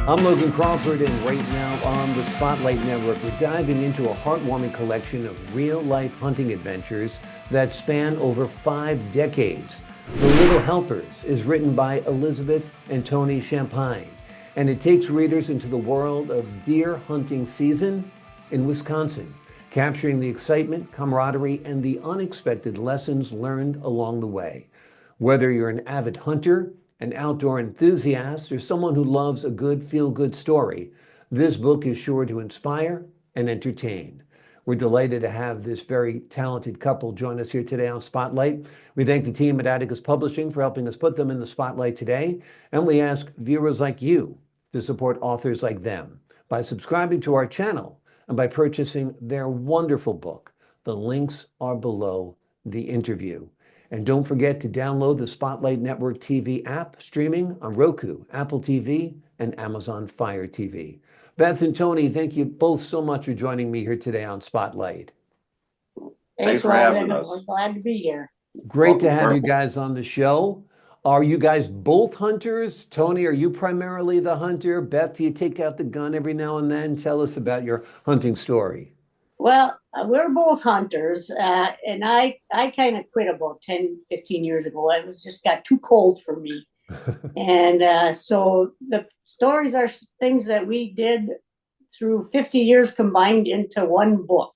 I'm Logan Crawford, and right now on the Spotlight Network, we're diving into a heartwarming collection of real-life hunting adventures that span over 5 decades. The Little Helpers is written by Elizabeth and Tony Champine, and it takes readers into the world of deer hunting season in Wisconsin, capturing the excitement, camaraderie, and the unexpected lessons learned along the way. Whether you're an avid hunter, an outdoor enthusiast, or someone who loves a good feel-good story, this book is sure to inspire and entertain. We're delighted to have this very talented couple join us here today on Spotlight. We thank the team at Atticus Publishing for helping us put them in the spotlight today, and we ask viewers like you to support authors like them by subscribing to our channel and by purchasing their wonderful book. The links are below the interview. And don't forget to download the Spotlight Network TV app, streaming on Roku, Apple TV, and Amazon Fire TV. Beth and Tony, thank you both so much for joining me here today on Spotlight. Thanks for having us. We're glad to be here. Great to have you guys on the show. Are you guys both hunters? Tony, are you primarily the hunter? Beth, do you take out the gun every now and then? Tell us about your hunting story. Well, we're both hunters, and I kind of quit about 10, 15 years ago. It was just got too cold for me. And so the stories are things that we did through 50 years combined into one book.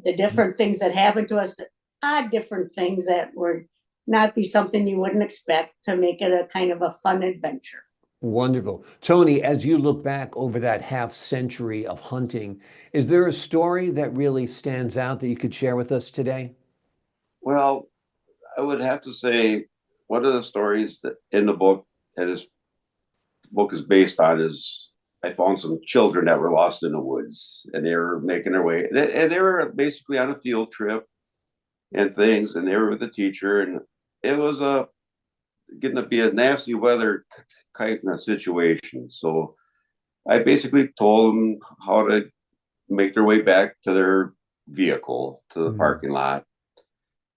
The different things that happened to us, odd different things that would not be something you wouldn't expect, to make it a kind of a fun adventure. Wonderful. Tony, as you look back over that half century of hunting, is there a story that really stands out that you could share with us today? Well, I would have to say one of the stories that in the book that this book is based on is I found some children that were lost in the woods, and they were making their way, and they were basically on a field trip and things, and they were with a teacher, and it was getting to be a nasty weather kind of situation. So I basically told them how to make their way back to their vehicle, to the parking lot.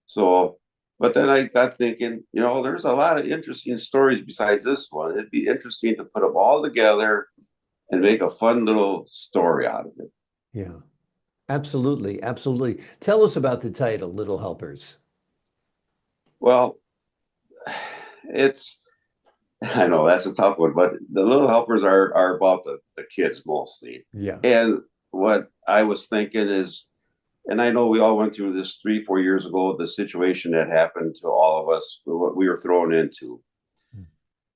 So, but then I got thinking, there's a lot of interesting stories besides this one. It'd be interesting to put them all together and make a fun little story out of it. Yeah, absolutely. Absolutely. Tell us about the title, Little Helpers. Well, I know that's a tough one, but the Little Helpers are about the kids mostly. Yeah. And what I was thinking is, and I know we all went through this 3-4 years ago, the situation that happened to all of us, what we were thrown into.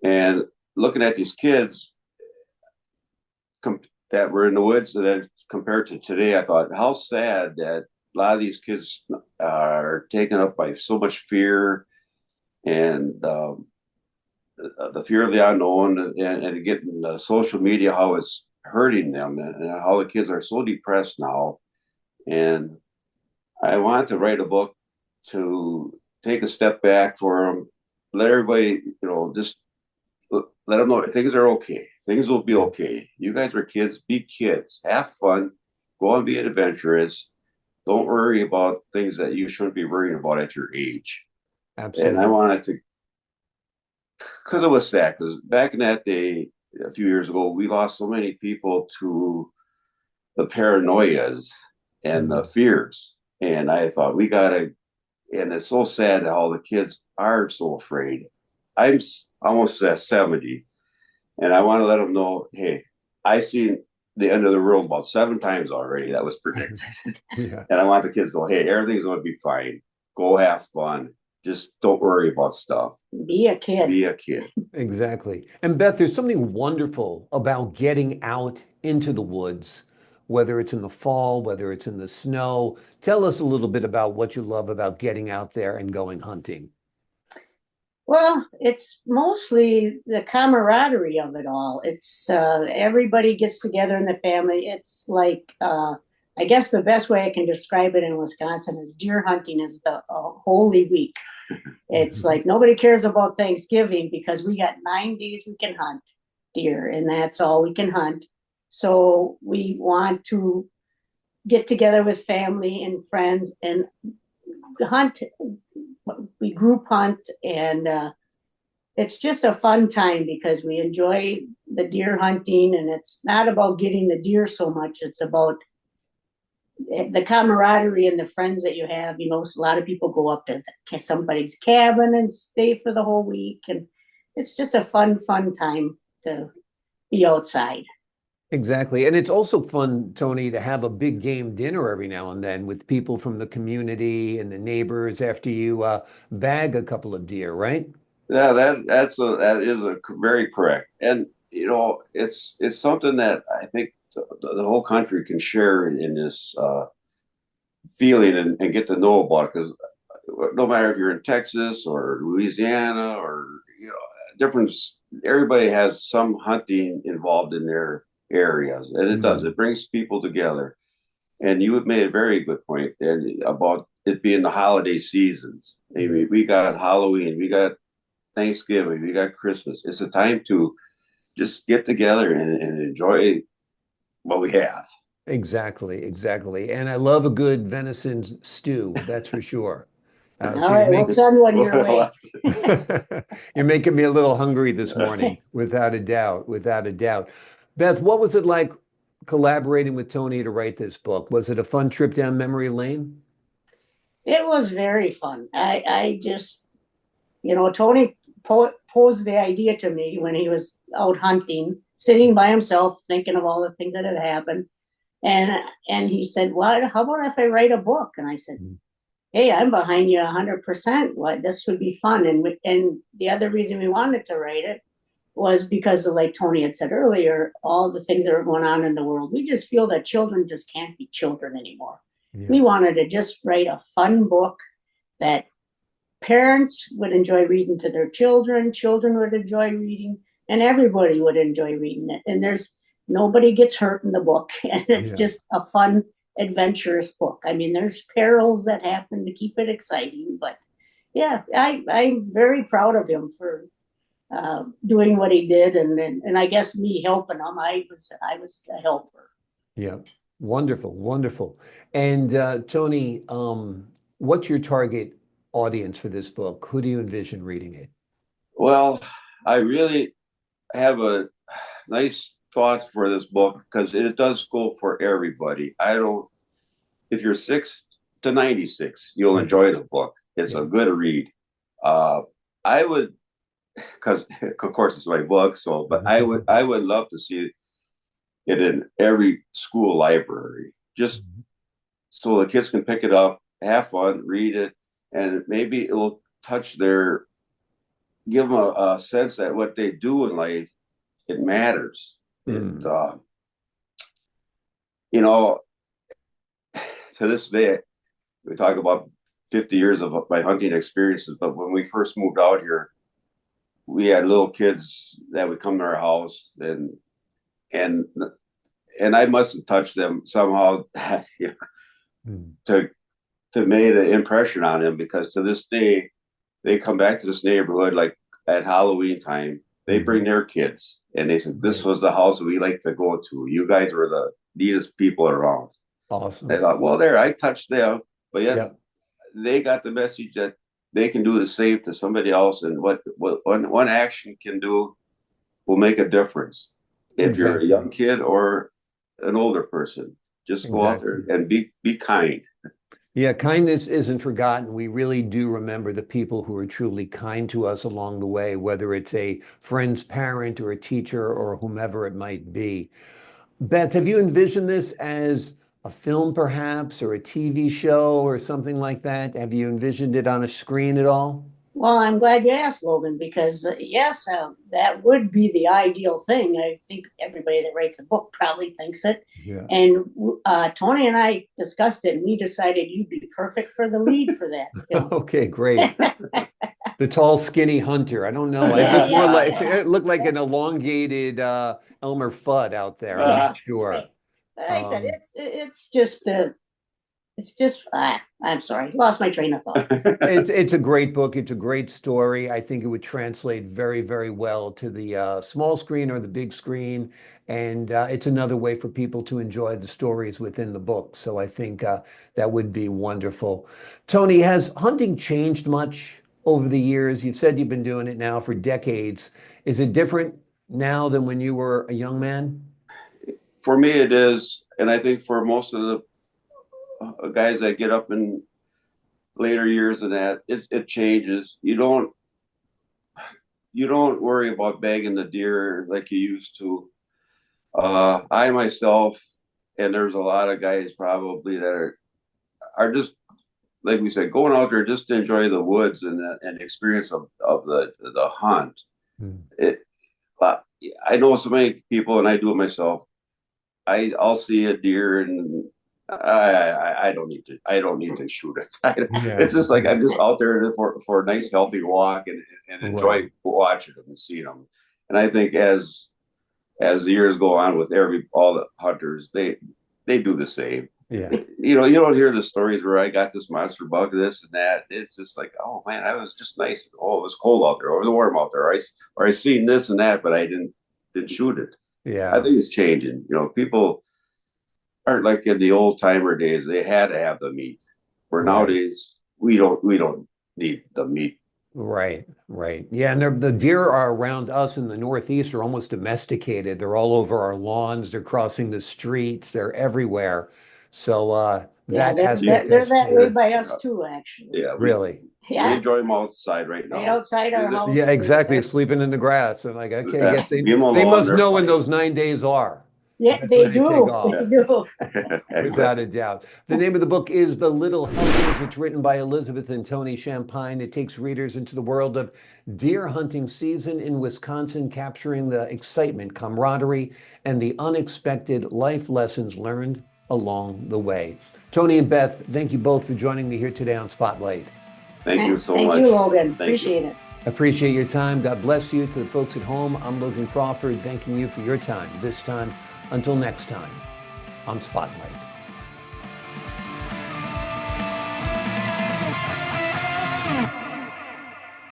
And looking at these kids that were in the woods, and then compared to today, I thought how sad that a lot of these kids are taken up by so much fear and the fear of the unknown, and getting social media, how it's hurting them, and how the kids are so depressed now. And I wanted to write a book to take a step back for them, let everybody, just let them know things are okay. Things will be okay. You guys are kids. Be kids. Have fun. Go and be adventurous. Don't worry about things that you shouldn't be worrying about at your age. Absolutely. And I wanted to, because it was sad, because back in that day, a few years ago, we lost so many people to the paranoias and the fears. And I thought and it's so sad how the kids are so afraid. I'm almost at 70, and I want to let them know, hey, I've seen the end of the world about 7 times already. That was predicted. Yeah. And I want the kids to know, hey, everything's going to be fine. Go have fun. Just don't worry about stuff. Be a kid. Be a kid. Exactly. And Beth, there's something wonderful about getting out into the woods, whether it's in the fall, whether it's in the snow. Tell us a little bit about what you love about getting out there and going hunting. Well, it's mostly the camaraderie of it all. It's everybody gets together in the family. It's like, I guess the best way I can describe it in Wisconsin is deer hunting is the Holy Week. It's like nobody cares about Thanksgiving because we got 9 days we can hunt deer, and that's all we can hunt. So we want to get together with family and friends and hunt. We group hunt, and it's just a fun time because we enjoy the deer hunting, and it's not about getting the deer so much. It's about the camaraderie and the friends that you have. You know, a lot of people go up to somebody's cabin and stay for the whole week, and it's just a fun time to be outside. Exactly. And it's also fun, Tony, to have a big game dinner every now and then with people from the community and the neighbors after you bag a couple of deer, right? Yeah, that is a very correct, and it's something that I think the whole country can share in this feeling and get to know about, because no matter if you're in Texas or Louisiana or different, everybody has some hunting involved in their areas, and it brings people together. And you have made a very good point and about it being the holiday seasons. I mean, we got Halloween, we got Thanksgiving, we got Christmas. It's a time to just get together and enjoy what we have. Exactly, exactly. And I love a good venison stew, that's for sure. All So you're right, we'll making send one your way. you're making me a little hungry this morning, without a doubt, without a doubt. Beth, what was it like collaborating with Tony to write this book? Was it a fun trip down memory lane? It was very fun. I just, Tony posed the idea to me when he was out hunting, sitting by himself, thinking of all the things that had happened. And he said, "Well, how about if I write a book?" And I said, "Hey, I'm behind you 100%. What, this would be fun." And the other reason we wanted to write it was because of, like Tony had said earlier, all the things that are going on in the world. We just feel that children just can't be children anymore. Yeah. We wanted to just write a fun book that parents would enjoy reading to their children, children would enjoy reading, and everybody would enjoy reading it. And there's nobody gets hurt in the book, and it's just a fun, adventurous book. I mean, there's perils that happen to keep it exciting, but yeah, I'm very proud of him for doing what he did, and I guess me helping him. I was a helper. Yeah. Wonderful, wonderful. And Tony, what's your target audience for this book? Who do you envision reading it? Well, I really have a nice thought for this book because it does go for everybody. I don't, if you're 6 to 96, you'll enjoy the book. It's a good read. I would, because of course it's my book, so but I would love to see it in every school library, just so the kids can pick it up, have fun, read it, and maybe it will give them a sense that what they do in life, it matters. And to this day, we talk about 50 years of my hunting experiences, but when we first moved out here, we had little kids that would come to our house, and I must have touched them somehow to made an impression on them, because to this day they come back to this neighborhood like at Halloween time. They bring their kids and they said, "This was the house we like to go to. You guys were the neatest people around." Awesome. I thought, well, there, I touched them, but yet they got the message that they can do the same to somebody else, and what one action can do will make a difference. If you're a young kid or an older person, just go out there and be kind. Yeah, kindness isn't forgotten. We really do remember the people who are truly kind to us along the way, whether it's a friend's parent or a teacher or whomever it might be. Beth, have you envisioned this as a film perhaps, or a TV show or something like that? Have you envisioned it on a screen at all? Well, I'm glad you asked, Logan, because yes, that would be the ideal thing. I think everybody that writes a book probably thinks it. Yeah. And Tony and I discussed it, and we decided you'd be perfect for the lead for that film. Okay, great. The tall, skinny hunter. I don't know. It looked like an elongated Elmer Fudd out there. I'm not sure. But I said it's just I'm sorry, lost my train of thought. It's a great book. It's a great story. I think it would translate very, very well to the small screen or the big screen. And it's another way for people to enjoy the stories within the book. So I think that would be wonderful. Tony, has hunting changed much over the years? You've said you've been doing it now for decades. Is it different now than when you were a young man? For me, it is, and I think for most of the guys that get up in later years and that, it changes. You don't worry about bagging the deer like you used to. I myself, and there's a lot of guys probably that are just like we said, going out there just to enjoy the woods and the experience of the hunt. Hmm. I know so many people, and I do it myself. I'll see a deer and I don't need to shoot it. Yeah. It's just like I'm just out there for a nice healthy walk and enjoy Right. watching them and seeing them. And I think as the years go on with all the hunters, they do the same. Yeah. You know, you don't hear the stories where I got this monster buck, this and that. It's just like, oh man, I was just nice. Oh, it was cold out there, or it was warm out there, or I seen this and that, but I didn't shoot it. Yeah. I think it's changing. You know, people aren't like in the old timer days. They had to have the meat. Where Right. nowadays we don't need the meat. Right, right. Yeah, and the deer are around us in the Northeast are almost domesticated. They're all over our lawns. They're crossing the streets. They're everywhere. So Yeah, that aspect they're has that way changed. by us too, actually. Yeah, Really. we Yeah, enjoy them outside right right now. outside our house. Yeah, exactly. They're- Sleeping in the grass. I'm like, okay, I guess Leave them they alone, must they're know when fine. those 9 days are. Yeah, That's they when they take do. off. They do. Without a doubt. The name of the book is The Little Helpers. It's written by Elizabeth and Tony Champine. It takes readers into the world of deer hunting season in Wisconsin, capturing the excitement, camaraderie, and the unexpected life lessons learned along the way. Tony and Beth, thank you both for joining me here today on Spotlight. Thank you so Thank much. you, Logan. Thank you. Appreciate it. Appreciate your time. God bless you. To the folks at home, I'm Logan Crawford, thanking you for your time. This time, until next time on Spotlight.